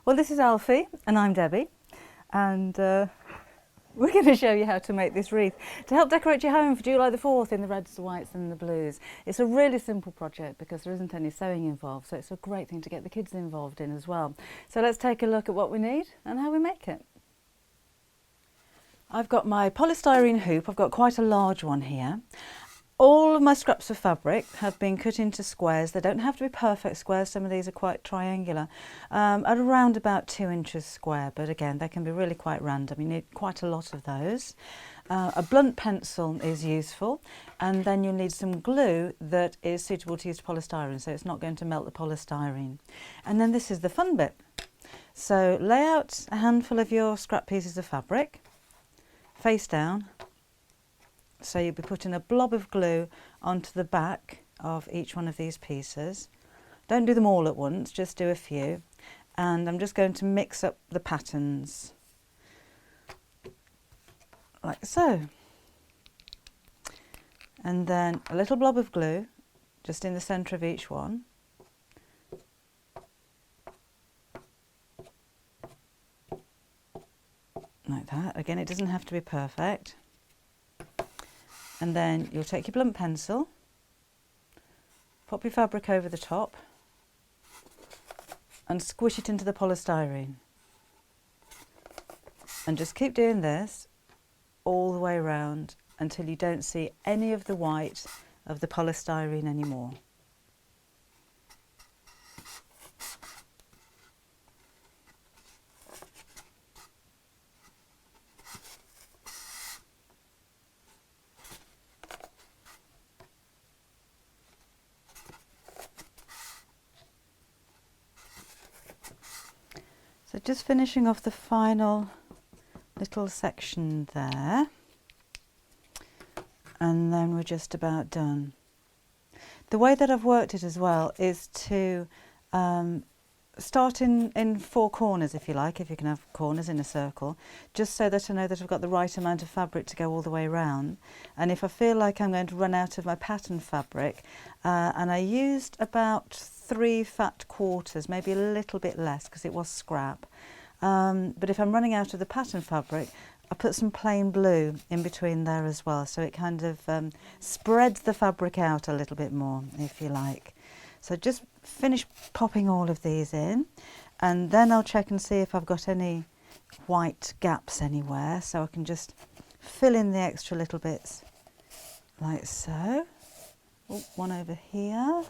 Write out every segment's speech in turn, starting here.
Well, this is Alfie and I'm Debbie, and we're going to show you how to make this wreath to help decorate your home for July the 4th in the reds, the whites and the blues. It's a really simple project because there isn't any sewing involved, so it's a great thing to get the kids involved in as well. So let's take a look at what we need and how we make it. I've got my polystyrene hoop. I've got quite a large one here. All of my scraps of fabric have been cut into squares. They don't have to be perfect squares. Some of these are quite triangular, at around about 2 inches square. But again, they can be really quite random. You need quite a lot of those. A blunt pencil is useful, and then you'll need some glue that is suitable to use polystyrene, so it's not going to melt the polystyrene. And then this is the fun bit. So lay out a handful of your scrap pieces of fabric, face down. So you'll be putting a blob of glue onto the back of each one of these pieces. Don't do them all at once, just do a few. And I'm just going to mix up the patterns, like so. And then a little blob of glue, just in the centre of each one. Like that. Again, it doesn't have to be perfect. And then you'll take your blunt pencil, pop your fabric over the top and squish it into the polystyrene. And just keep doing this all the way around until you don't see any of the white of the polystyrene anymore. So just finishing off the final little section there, and then we're just about done. The way that I've worked it as well is to start in 4 corners, if you like, if you can have corners in a circle, just so that I know that I've got the right amount of fabric to go all the way around. And if I feel like I'm going to run out of my pattern fabric, and I used about 3 fat quarters, maybe a little bit less because it was scrap. But if I'm running out of the pattern fabric, I put some plain blue in between there as well, so it kind of spreads the fabric out a little bit more, if you like. So just finish popping all of these in, and then I'll check and see if I've got any white gaps anywhere, so I can just fill in the extra little bits like so. Oh, one over here.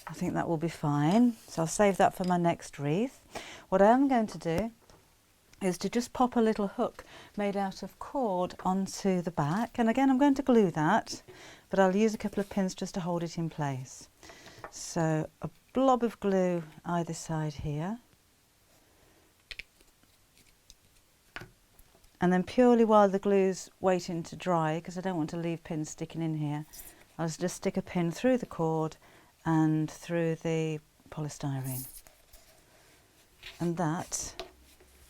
I think that will be fine, so I'll save that for my next wreath. What I am going to do is to just pop a little hook made out of cord onto the back, and again I'm going to glue that, but I'll use a couple of pins just to hold it in place. So a blob of glue either side here, and then purely while the glue's waiting to dry, because I don't want to leave pins sticking in here, I'll just stick a pin through the cord and through the polystyrene. And that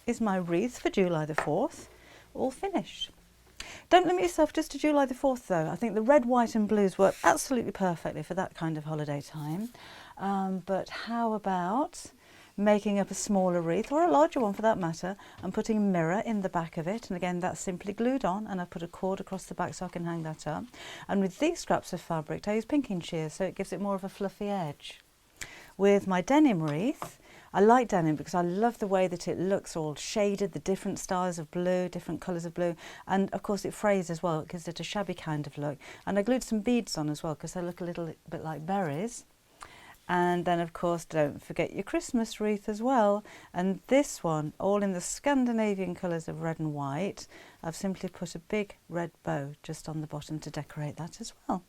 is my wreath for July the 4th, all finished. Don't limit yourself just to July the 4th though. I think the red, white and blues work absolutely perfectly for that kind of holiday time. But how about making up a smaller wreath, or a larger one for that matter, and putting a mirror in the back of it, and again that's simply glued on, and I put a cord across the back so I can hang that up. And with these scraps of fabric I use pinking shears, so it gives it more of a fluffy edge. With my denim wreath, I like denim because I love the way that it looks all shaded, the different styles of blue, different colours of blue, and of course it frays as well, it gives it a shabby kind of look. And I glued some beads on as well because they look a little bit like berries. And then of course don't forget your Christmas wreath as well, and this one all in the Scandinavian colours of red and white. I've simply put a big red bow just on the bottom to decorate that as well.